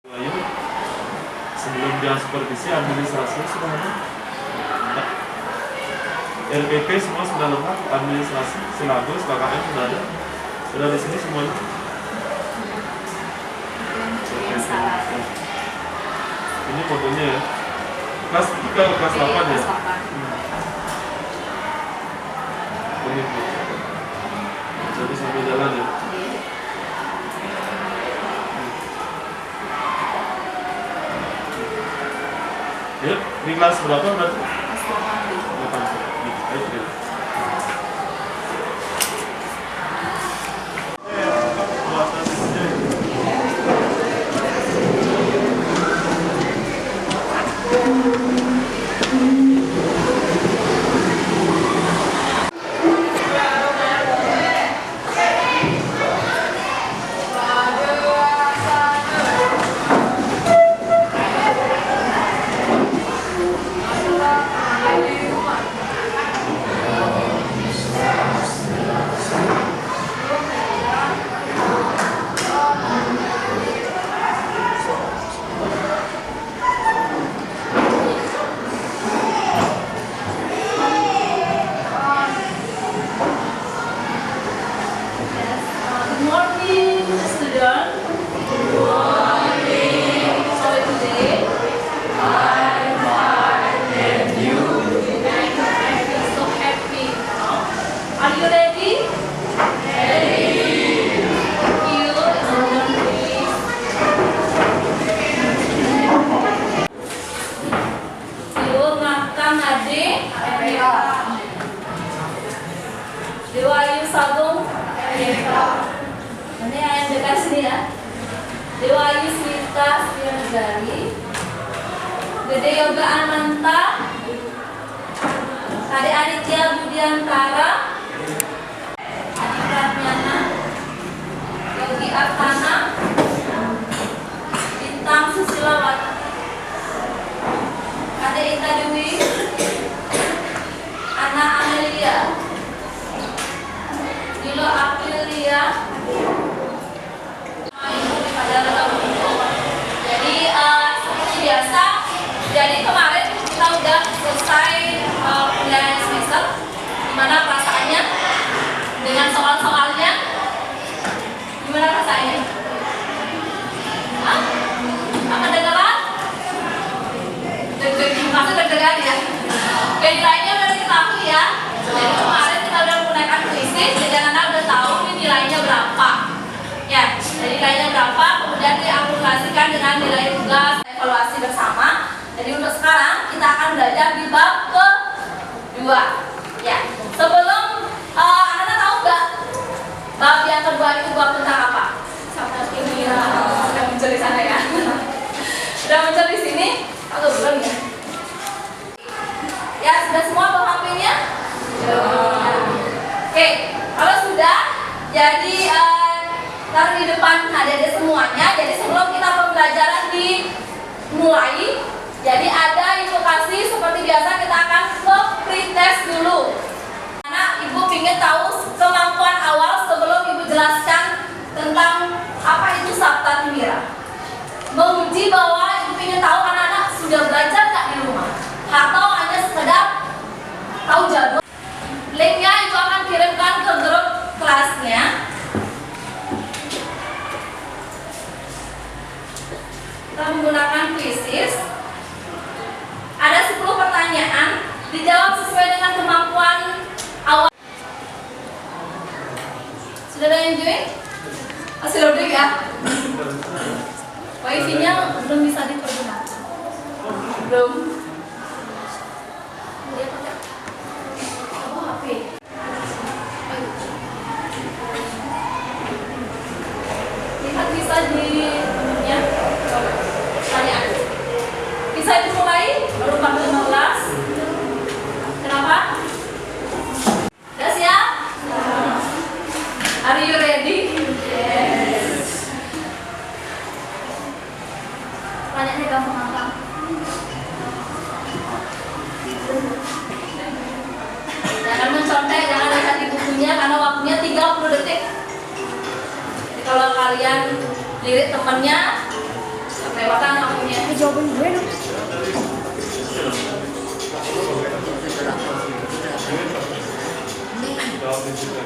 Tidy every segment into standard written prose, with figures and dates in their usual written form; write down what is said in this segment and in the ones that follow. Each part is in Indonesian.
Ayo, sebelum dia supervisi administrasi sudah ada. RPP semua sudah lengkap, administrasi, silabus, KKM sudah ada. Sudah di sini semuanya. Ini fotonya ya. Kelas 3, kelas 8 ya. Ini jadi sambil jalan ya. Ya, ini kelas berapa berarti? Kelas 8. Ayo. Dewa Ayu Sagung, ini yang dekat sini ya. Dewa Ayu Sita Sriandari, Gede Yoga Ananta, Ade Aditya Budiantara, Adi Pratnyana, Yogi Artana, Bintang Susilawati, Ade Ita Dewi, Ana Amelia, Nilo Aprilia. Jadi seperti biasa, jadi kemarin kita udah selesai penilaian semester. Gimana perasaannya dengan soal-soalnya? Gimana rasanya? Hah? Apa dengeran? Masih deg-degan ya? Oke, nilainya udah diketahui ya. Jadi kemarin kita udah menggunakan kuisis, jadi anak udah tahu ini nilainya berapa. Ya, jadi nilainya berapa, kemudian diakumulasikan dengan nilai tugas, evaluasi bersama. Jadi untuk sekarang kita akan belajar di bab kedua. Ya, sebelum anak-anak tahu nggak bab yang kedua itu bab tentang apa? Sampai ini sudah muncul di sana ya. Sudah muncul di sini, atau belum ya? Ya, sudah semua bawa HP-nya? Oke, kalau sudah, jadi taruh di depan adik-adik semuanya. Jadi sebelum kita pembelajaran dimulai, jadi ada ibu kasih seperti biasa kita akan ke pretest dulu. Karena ibu ingin tahu kemampuan awal sebelum ibu jelaskan tentang apa itu Sabta Timira. Menguji bahwa ibu ingin tahu anak-anak sudah belajar nggak di rumah, atau hanya sekedar tahu jadwal. Linknya ibu akan kirimkan ke grup kelasnya. Kita menggunakan kuisis. Ada 10 pertanyaan, dijawab sesuai dengan kemampuan awal. Sudah ada yang join? Masih loading ya? Wifi-nya belum bisa dipergunakan. Belum. Dia pakai HP. Lihat bisa di ya. Tanya. Bisa dimulai baru 4:15. Kenapa? Sudah siap? Are you ready? Yes. Pertanyaannya gampang-gampang. Jangan mencontek, jangan lihat di bukunya karena waktunya 30 detik. Jadi kalau kalian lirik temennya sampai kelewatan akunya. Jawaban gue dong. Jawab juga.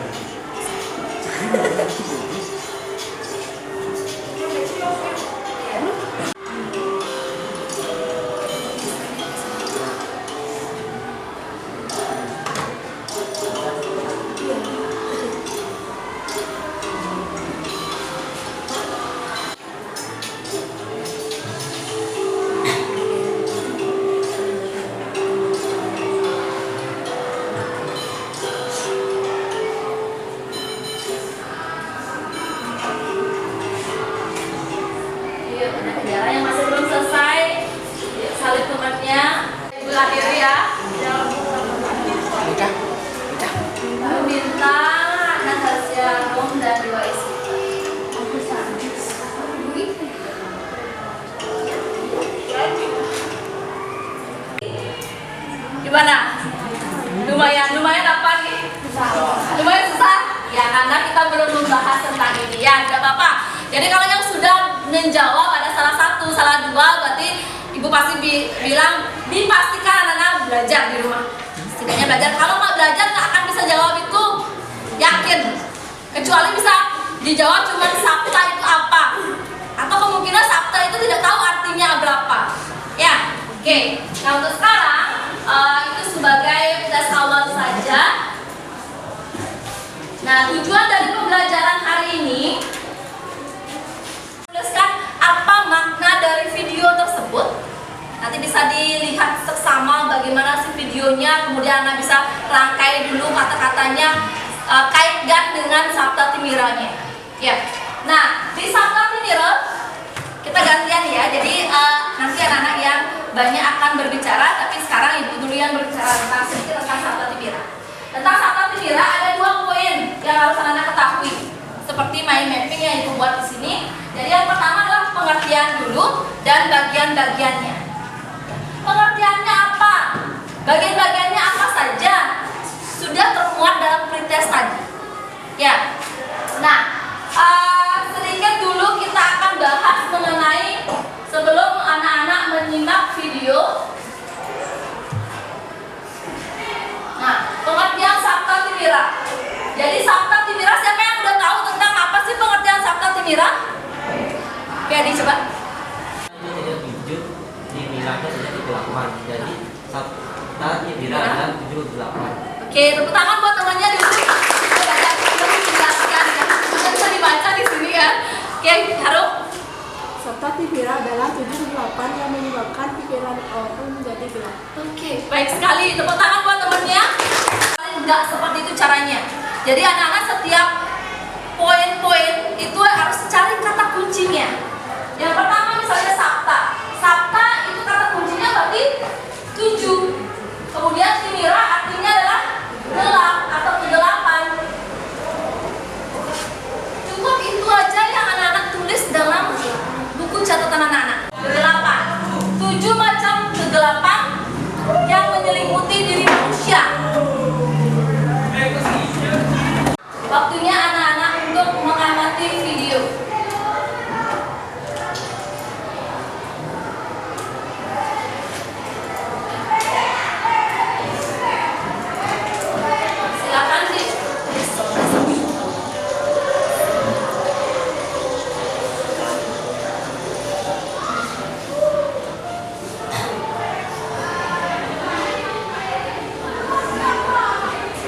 Yang masih belum selesai salib temannya ibu lahir ya. Bintang, Natasha, Rom dan dua isi. Gimana? Lumayan apa nih? Lumayan susah? Ya karena kita belum membahas tentang ini ya, tidak apa-apa. Jadi kalau yang sudah menjawab ada salah satu, salah dua, berarti ibu pasti bilang dipastikan anak-anak belajar di rumah. Setidaknya belajar. Kalau nggak belajar nggak akan bisa jawab itu, yakin. Kecuali bisa dijawab cuma sabta itu apa, atau kemungkinan sabta itu tidak tahu artinya berapa. Ya, oke. Nah untuk sekarang itu sebagai tes awal saja. Nah tujuan dari pembelajaran hari ini tuliskan apa makna dari video tersebut. Nanti bisa dilihat seksama bagaimana sih videonya, kemudian Anda bisa rangkai dulu kata-katanya, kaitkan dengan Sabta Timiranya. Ya. Nah, di Sabta Timira kita gantian ya. Jadi nanti anak-anak yang banyak akan berbicara, tapi sekarang ibu dulu yang berbicara sedikit tentang Sabta Timira. Tentang Sabta Timira ada 2 poin yang harus anak-anak ketahui. Seperti mind mapping yang ibu buat di sini. Jadi yang pertama adalah pengertian dulu dan bagian-bagiannya. Pengertiannya apa? Bagian-bagiannya apa saja? Sudah termuat dalam pretest tadi. Ya. Nah, sedikit dulu kita akan bahas mengenai sebelum anak-anak menyimak video. Nah, pengertian Sabta Timira. Jadi Sabta Timira, siapa yang udah tahu tentang apa sih pengertian Sabta Timira? Oke, dicoba. Jadi Sabta Timira adalah 78. Oke, tepuk tangan buat temannya dulu. Dijelaskan ya. Bisa dibaca di sini ya. Oke, Harum. Sabta Timira adalah 78 yang menyebabkan pikiran orang menjadi gelap. Oke, baik sekali. Tepuk tangan buat temannya. Enggak seperti itu caranya. Jadi anak-anak setiap poin-poin itu harus cari kata kuncinya. Yang pertama misalnya Sabta. Sabta itu kata kuncinya berarti 7. Kemudian Timira artinya adalah gelap atau kegelapan. Cukup itu aja yang anak-anak tulis dalam buku catatan anak-anak. Kegelapan. 7 macam kegelapan yang menyelimuti diri manusia. Waktunya anak-anak untuk mengamati video. Silakan sih.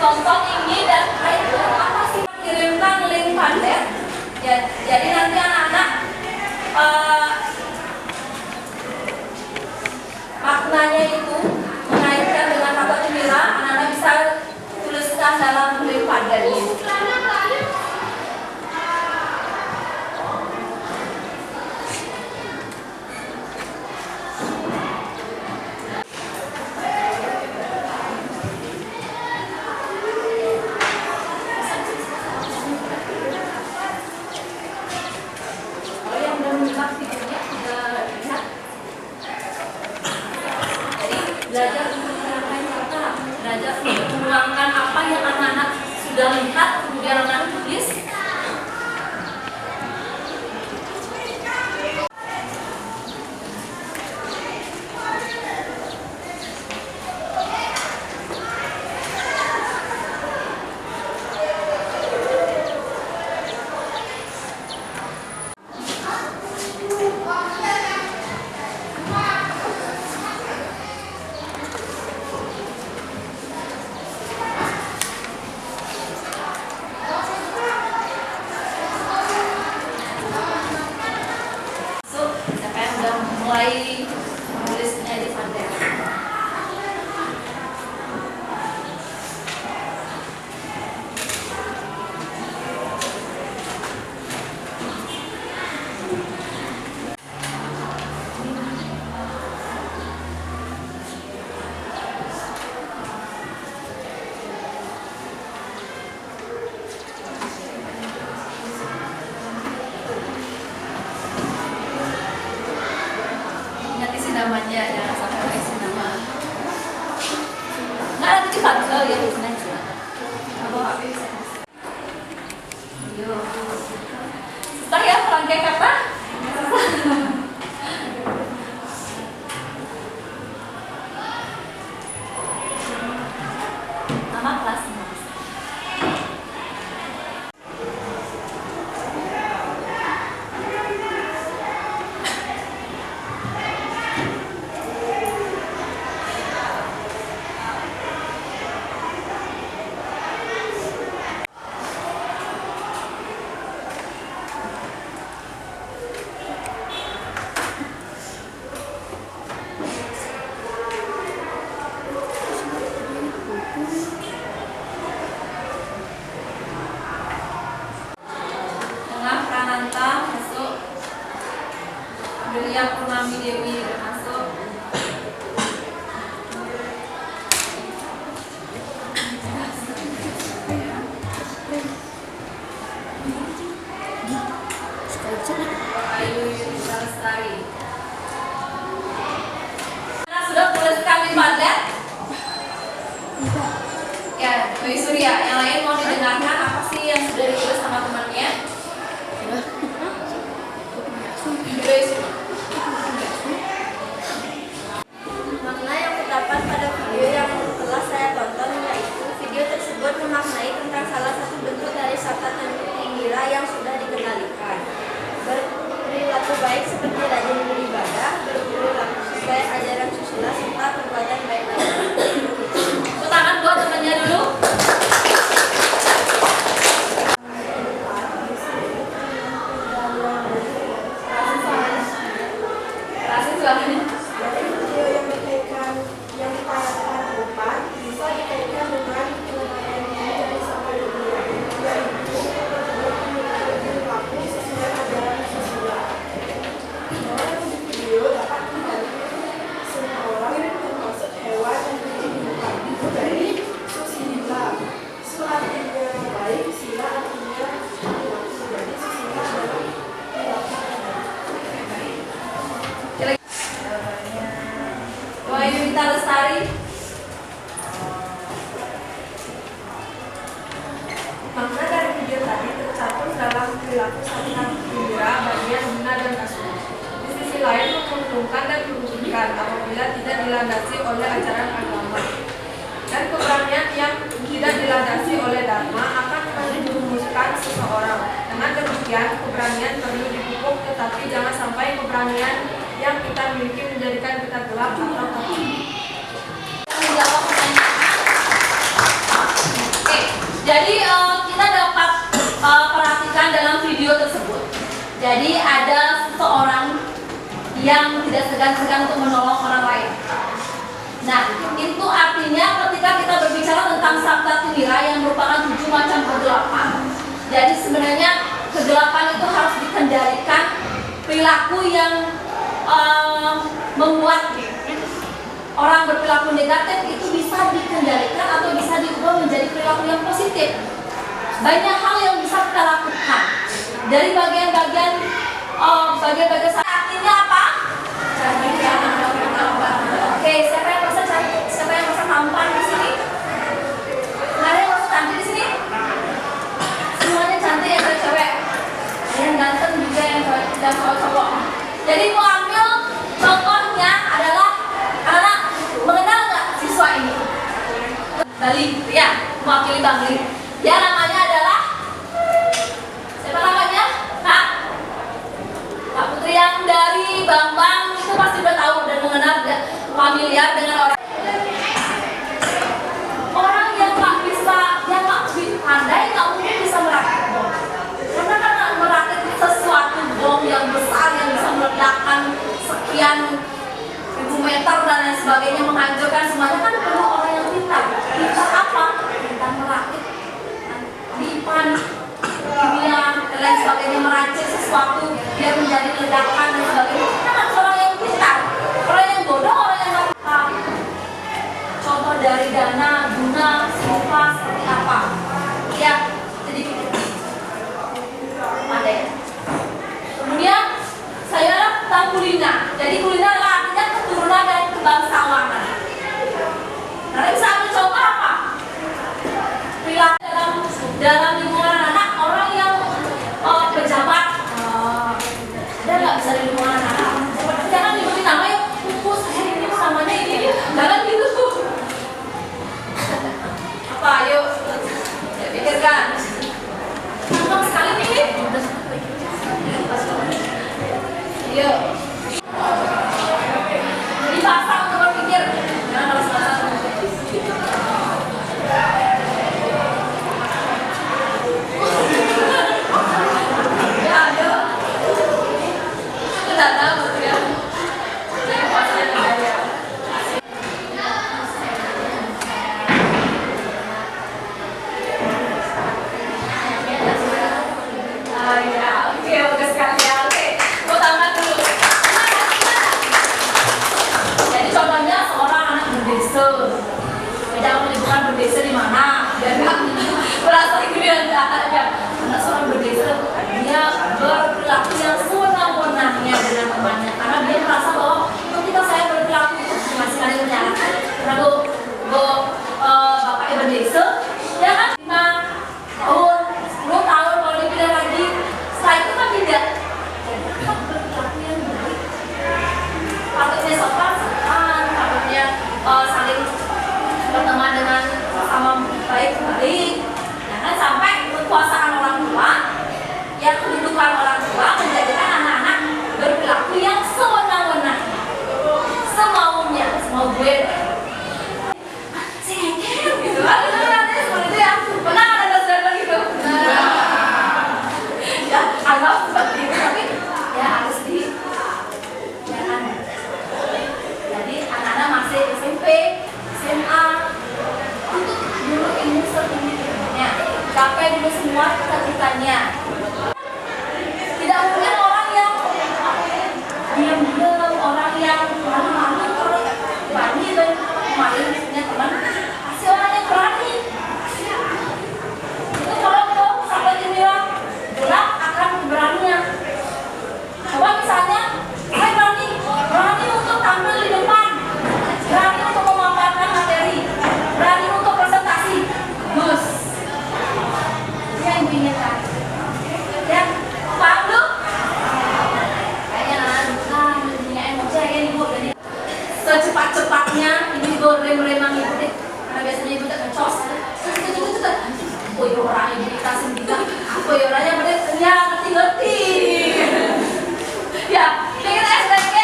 Tonton ini dan kaitkan apa sih, kirimkan link pandet ya, jadi nanti anak-anak maknanya itu mengaitkan dengan Sabta Timira, anak-anak bisa tuliskan dalam link pandet ini. Belajar untuk menggunakan kata, belajar untuk menguangkan apa yang anak-anak sudah lihat, kemudian anak-anak tulis. Oh iya, senang. Susah ya rangkai kata. Nama kelas. Tengah Prananta masuk. Delia Purnami Dewi masuk. Ayu Yunita Lestari. Nah, sudah boleh sekali Padlet? Ya, Dwi Surya. Yang lain mau didengarkan apa sih yang sudah ditulis sama temannya? Makna yang terdapat pada video yang telah saya tonton yaitu video tersebut memaknai tentang salah satu bentuk dari sabta Indira yang sudah dikendalikan. Berperilaku baik seperti rajin beribadah, berperilaku sesuai ajaran susila serta perbuatan baik lainnya. Tepuk tangan buat temannya dulu. Kasih suaranya. Dari video yang dikaitkan yang ditayangkan depan bisa dikaitkan dengan penilaian diri dari sabta Indira yaitu berperilaku sesuai ajaran susila. Orang di video dapat melihat semua orang termasuk hewan yang dihidupkan dari susila. Su artinya baik, sila artinya perilaku. Jadi susila adalah perilaku yang baik. Ayu Yunita Lestari. Makna dari video tadi tercantum dalam perilaku sabta Indira bagian guna dan kasur. Di sisi lain menguntungkan dan merugikan apabila tidak dilandasi oleh ajaran agama. Dan keberanian yang tidak dilandasi oleh dharma akan menjerumuskan seseorang. Dengan demikian, keberanian perlu dipupuk, tetapi jangan sampai keberanian yang kita miliki menjadikan kita gelap atau takut. Menjawab pertanyaan. Oke, jadi kita dapat perhatikan dalam video tersebut. Jadi ada seseorang yang tidak segan-segan untuk menolong orang lain. Nah, itu artinya ketika kita berbicara tentang sabta Indira yang merupakan 7 macam kegelapan. Jadi sebenarnya kegelapan itu harus dikendalikan. Perilaku yang membuat orang berperilaku negatif itu bisa dikendalikan atau bisa diubah menjadi perilaku yang positif. Banyak hal yang bisa kita lakukan dari bagian-bagian artinya apa? Oke, siapa yang merasa cantik? Siapa yang merasa tampan di sini? Nggak ada yang merasa cantik di sini? Semuanya cantik ya cewek. Yang ganteng juga yang cowok-cowok. Jadi mau ambil contohnya adalah anak mengenal nggak siswa ini? Bali, ya, mewakili Bangli. Dia namanya adalah siapa namanya? Kak Putri yang dari Bambang itu pasti udah tahu dan mengenal familiar dengan orang yang nggak bisa, yang nggak pandai nggak mungkin bisa merakit bom. Karena kan merakit sesuatu bom yang besar yang bisa meledakkan sekian ribu meter dan lain sebagainya, menghancurkan semuanya, kan perlu orang yang pintar. Pintar apa? Pintar merakit, dipan, kimia dan lain sebagainya, meracik sesuatu biar menjadi ledakan dan sebagainya. Kan harus orang yang pintar. Orang yang bodoh, orang yang nggak pintar. Contoh dari dana, guna, serupa seperti apa? Ya, jadi ada ya. Kemudian saya tentang kulina. Jadi kulina adalah artinya keturunan dari kebangsawanan. Nah, bisa ambil contoh apa? akan berdesa di mana, biar nggak merasa kemudian anaknya. Anak seorang berdesa dia berperilaku yang sewenang-wenangnya dengan temannya, karena dia merasa bahwa ketika saya berperilaku itu masih kali menyalahkan, karena bapaknya berdesa, ya kan 5 tahun, 10 tahun kalau dipilih lagi, setelah itu kan tidak. Jadi kita berperilaku yang baik, patutnya sopan, patutnya saling berteman dengan sama baik-baik. Jangan sampai kekuasaan orang tua, ya kedudukan orang tua menjadikan anak-anak berperilaku yang sewenang-wenang, semaunya, semau gue. Si Engkel gitu kan, ada seperti itu ya. Pernah ada saudara gitu? Ya, anggap seperti itu, tapi ya harus jangan. Jadi anak-anak masih SMP, SMA, untuk dulu ilmu setinggi-tingginya, capai dulu semua cita-citanya. Tidak mungkin orang yang diam-diam, orang yang malu-malu, kalau berani dan kemarin punya teman, pasti orang yang berani. Itu kalau sampai dibilang gelap akan keberanian. Coba misalnya, saya berani untuk tampil di depan, berani untuk memaparkan materi, berani untuk presentasi, gus. Yang intinya kan, ya, paham lu? Kayaknya bukan, punya emosi kayak ibu, jadi secepat-cepatnya ibu rem-remang ibu deh, karena biasanya ibu tak ngecos, oh ya orangnya jadi kasih juga, oh ya orangnya bener, ya ngerti-ngerti. Ya, pengen SBK,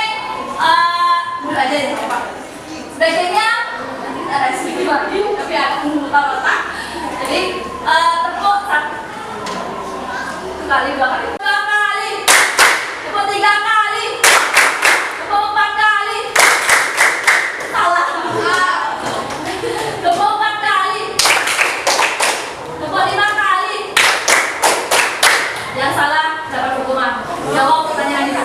buka aja ya Pak. SBK-nya nanti kita ada sedikit lagi, tapi akan membuka otak. Jadi tepuk 1 kali, 2 kali, 2 kali, tepuk 3 kali, tepuk 4 kali, salah, tepuk 4 kali, tepuk 5 kali, yang salah dapat hukuman. Jawab pertanyaan ini.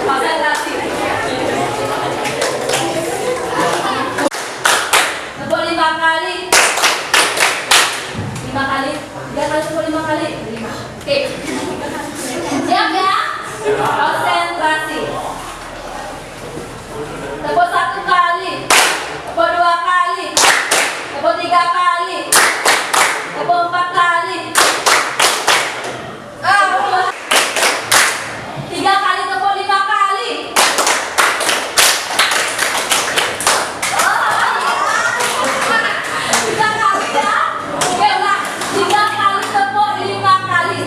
Konsentrasi. Tepuk 5 kali. 5 kali. 3 kali tepuk 5 kali. 5. Oke. Siap ya? Konsentrasi. Tepuk 1 kali. Tepuk 2 kali. Tepuk 3 kali. Tepuk 4 kali. 3 kali tepuk 5 kali. 3 kali ya. Oke udah. 3 kali tepuk 5 kali.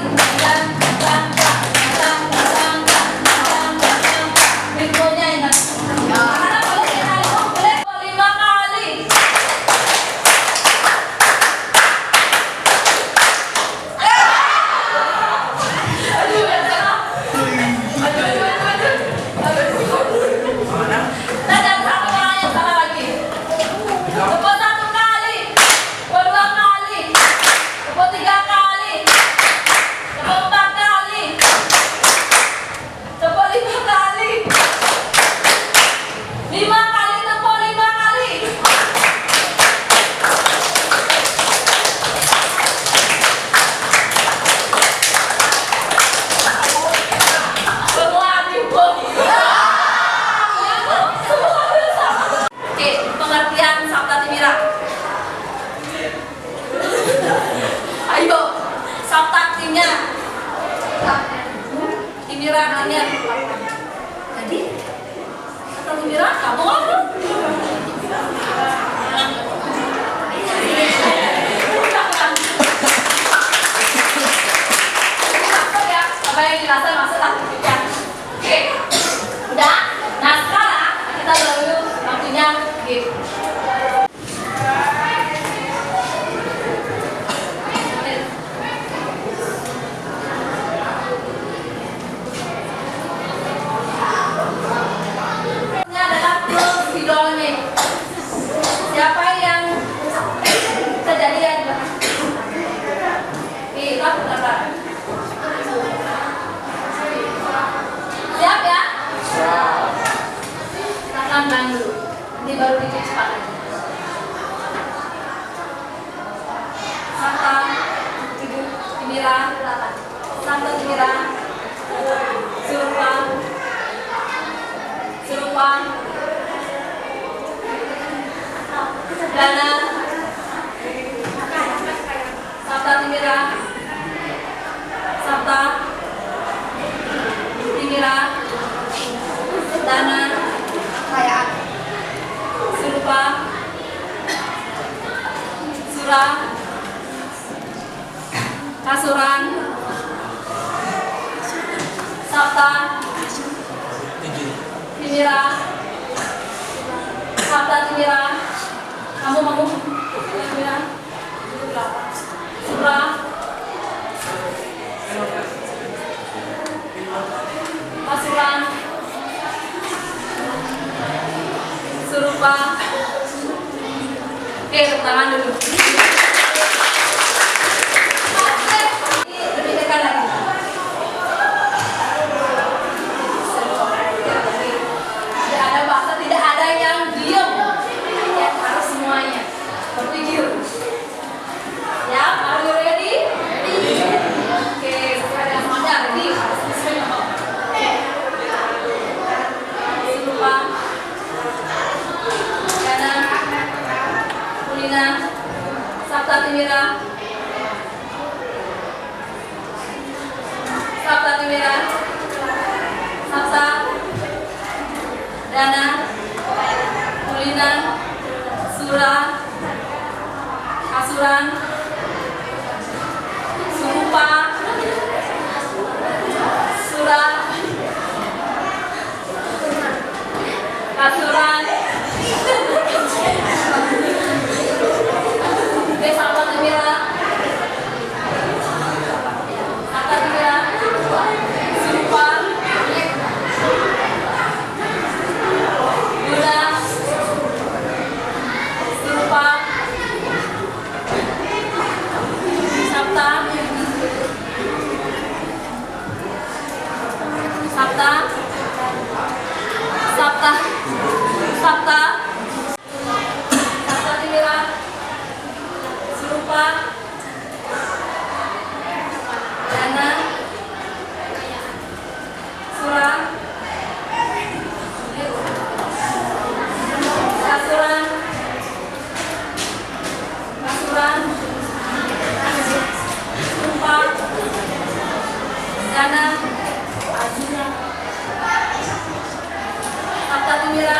Ritmenya ingat. Karena boleh kita boleh 5 kali. Dan satu orang yang salah lagi. Tepuk 1 kali, tepuk 2 kali, tepuk 3 kali, tepuk 4 kali, tepuk 5 kali, 5 kali tepuk 5 kali. Semua cukup. Oke, pengertian Sabta Timira. Ayo, Sabta timnya. Timira artinya. Jadi, Sabta Timira kamu apa? Ya, apa yang dirasa masalah ya. Oke, udah. Nah sekarang kita dulu waktunya game. Ini adalah idolnya. Siapa yang kejadian? Kita putar. Siap ya? Siap. Kita tambah dulu. Nanti baru dikit cepat. Sabta Timira, Sabta Timira, Surupa, Dana, Sabta Timira, Sabta Timira, Dana, Surupa, Sura, Kasuran, Sabta Timira, Sabta Timira, kamu Timira, Sura, Kasuran, Surupa. Oke, tepuk tangan dulu. Lebih dekat lagi. Tidak ada bahasa, tidak ada yang diam. Ya, harus semuanya berpikir. Ya, are you ready? Oke, sesuai dengan semuanya. Ready? Surupa, Dana, Kulina, Sabta Timira, Sabta Timira, Sabta, Dana, Kulina, Sura, Kasuran, Surupa, Sura, Kasuran. Oke, Sabta Timira, Sabta Timira, Surupa, Guna, Surupa, Sabta, Sabta, Sabta, Sabta, Sabta Timira, Surupa, Dana, Sura, Kasuran, Surupa, Dana, Sabta Timira,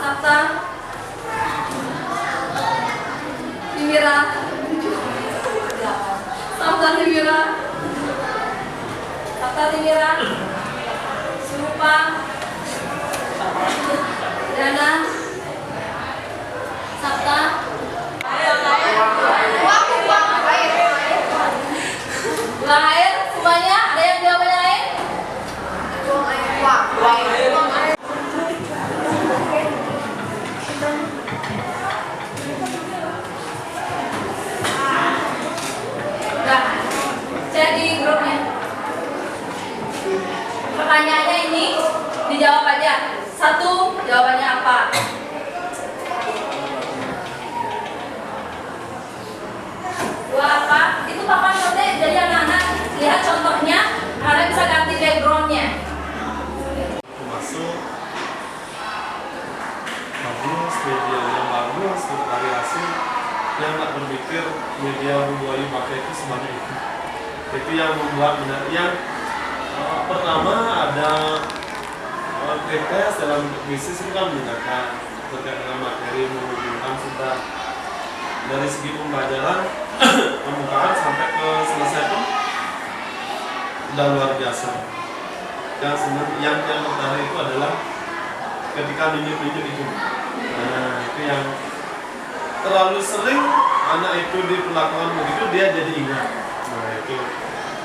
Sabta Timira, Sabta Timira, Sabta Timira, Surupa, Dana, Sabta. Buang air semuanya. Ada yang jawabannya lain? Udah, cek di grupnya. Pertanyaannya ini dijawab aja. Satu, jawabannya apa? Dua apa? Itu papan note, jadi anak-anak lihat contohnya, kalian bisa ganti backgroundnya. Masuk bagus, medianya bagus, bervariasi. Yang nggak berpikir media memulai pakai itu sebanyak itu yang membuat benar. Yang pertama ada tes dalam bisnis itu kan menggunakan terkait dengan materi menghubungkan sudah dari segi pembelajaran pembukaan sampai ke selesai pun udah luar biasa. Yang pertama itu adalah ketika nunjuk itu. Nah, itu yang terlalu sering anak itu diperlakukan begitu dia jadi ingat. Nah, itu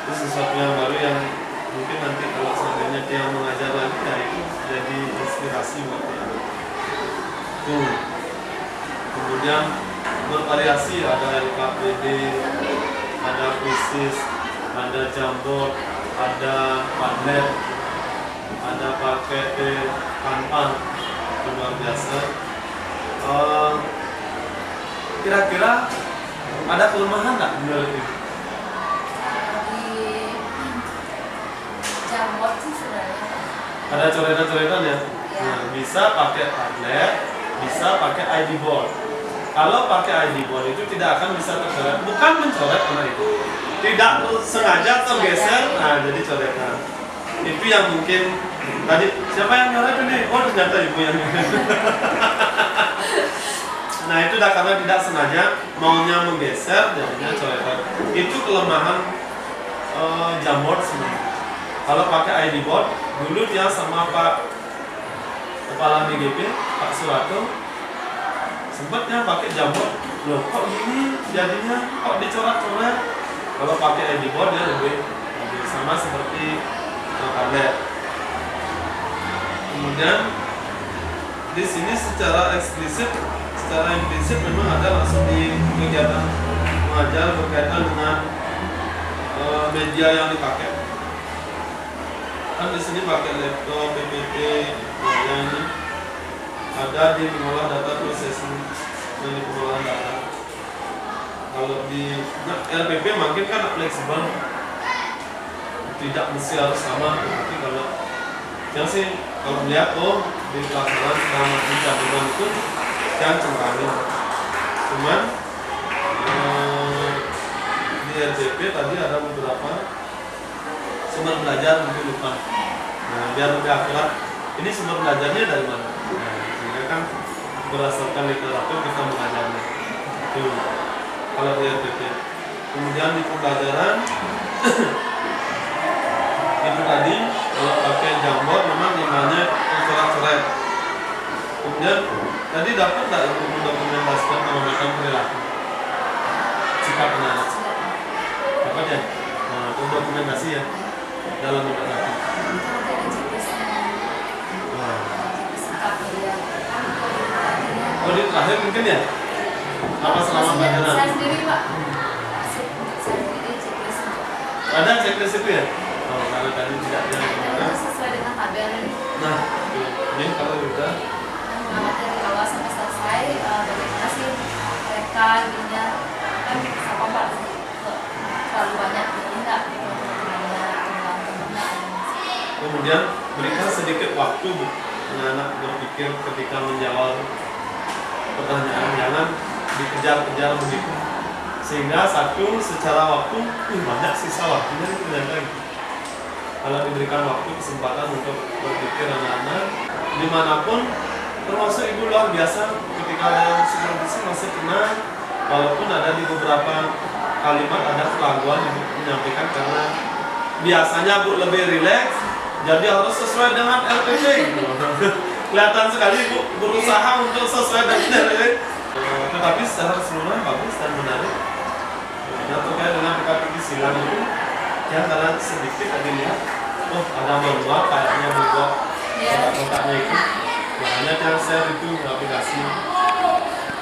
sesuatu yang baru yang mungkin nanti kalau seandainya dia mengajar lagi ya itu jadi inspirasi buat dia. Tuh. Kemudian bervariasi, ada LKPD, ada kuisis, ada jamboard, ada padlet, ada pakai kanpan, luar biasa. Kira-kira Ada kelemahan nggak menurut Ibu? Di Jamot sih sebenarnya. Ada coretan-coretan ya? Ya. Nah, bisa pakai tablet, bisa pakai ID board. Kalau pakai ID board itu tidak akan bisa tercoret, bukan mencoret karena itu tidak sengaja tergeser, nah jadi coretan. Itu yang mungkin tadi siapa yang nyoret ini? Oh ternyata Ibu yang nyoret. Nah itu dah karena tidak sengaja maunya menggeser jadinya coretan. Itu kelemahan Jamboard sebenarnya. Kalau pakai ID board, dulu dia sama Pak Kepala BGP, Pak Suratto, sempatnya pakai Jamboard. Loh kok gini jadinya, kok dicoret-coret? Kalau pakai ID board dia lebih sama seperti tablet. Kemudian di sini secara eksplisit, secara implisit memang ada langsung di kegiatan mengajar berkaitan dengan media yang dipakai. Kan di sini pakai laptop, PPT, yang ini ada di mengolah data processing dan di pengolahan data. Kalau di RPP makin kan fleksibel, tidak mesti harus sama. Tapi kalau yang sih kalau melihat di pelaksanaan selama pencabutan itu yang cengkangin. Cuman di RPP tadi ada beberapa sumber belajar mungkin lupa. Nah, biar lebih akurat, ini sumber belajarnya dari mana? Nah, sehingga kan berdasarkan literatur kita mengajarnya. Itu kalau di RPP. Kemudian di pembelajaran itu tadi kalau pakai Jamboard memang namanya coret-coret. Kemudian tadi dapat nggak Ibu mendokumentasikan pengobatan perilaku sikap anak-anak? Dapat ya? Nah, itu dokumentasi ya dalam bentuk apa? Oh di terakhir mungkin ya? Apa selama pelajaran? Saya sendiri Pak. Saya sendiri checklist. Ada checklist itu ya? Oh kalau tadi tidak ada. Itu sesuai dengan tabel ini. Nah, ini kalau udah Mengamati dari awal sampai selesai, bagaimana sih mereka ininya kan apa Pak? Terlalu banyak ini enggak? kemudian berikan sedikit waktu anak-anak berpikir ketika menjawab pertanyaan, jangan dikejar-kejar begitu sehingga satu secara waktu banyak sisa waktunya itu ternyata gitu. Kalau diberikan waktu kesempatan untuk berpikir anak-anak dimanapun, termasuk Ibu luar biasa ketika ada yang supervisi masih tenang walaupun ada di beberapa kalimat ada keraguan Ibu menyampaikan karena biasanya Bu lebih rileks jadi harus sesuai dengan LPP gitu. Kelihatan sekali Ibu berusaha untuk sesuai dengan LPP, tetapi secara keseluruhan bagus dan menarik. Nah terkait dengan PKPI silang itu yang kadang sedikit tadi lihat, oh ada membuat kayaknya membuat kotak-kotaknya itu, makanya cara share itu aplikasi.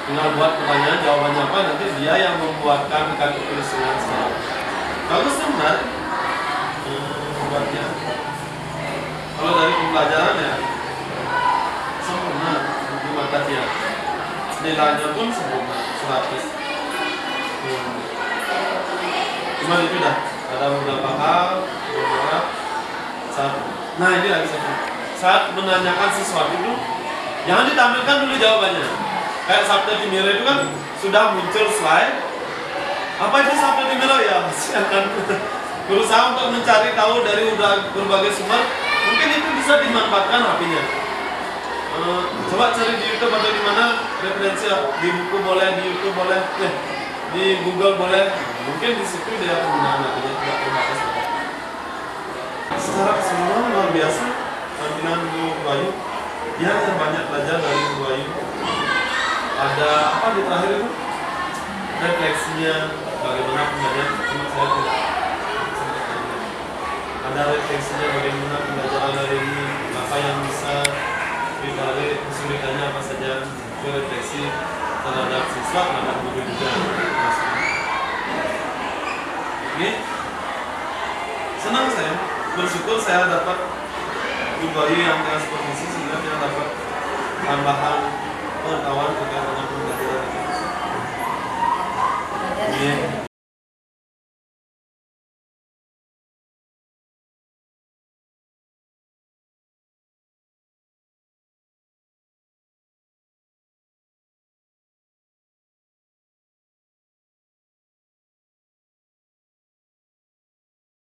Tinggal buat pertanyaan jawabannya apa nanti dia yang membuatkan PKPI silang sekarang. Bagus tuh menarik buatnya. Kalau dari pembelajaran ya sempurna di mata dia, nilainya pun sempurna 100. Cuma itu dah ada beberapa hal nah ini lagi saat menanyakan sesuatu itu jangan ditampilkan dulu jawabannya. Kayak Sabda Timiro itu kan sudah muncul slide. Apa itu Sabda Timiro ya? Akan berusaha untuk mencari tahu dari berbagai sumber. Mungkin itu bisa dimanfaatkan HP-nya. Coba cari di YouTube atau di mana referensi, di buku boleh, di YouTube boleh, di Google boleh. Mungkin di situ dia penggunaan HP-nya tidak terbatas. Secara keseluruhan luar biasa tampilan Bu Bayu. Dia banyak belajar dari Bu Bayu. Ada apa di terakhir itu? Refleksinya bagaimana pembelajaran, cuma saya tidak. Ada refleksinya bagaimana pembelajaran hari ini, apa yang bisa dibalik, kesulitannya apa saja, itu refleksi terhadap siswa, terhadap guru juga. Oke, senang saya, bersyukur saya dapat Bu Bayu yang transportasi sehingga saya dapat tambahan pengetahuan terkait dengan pembelajaran itu. Iya.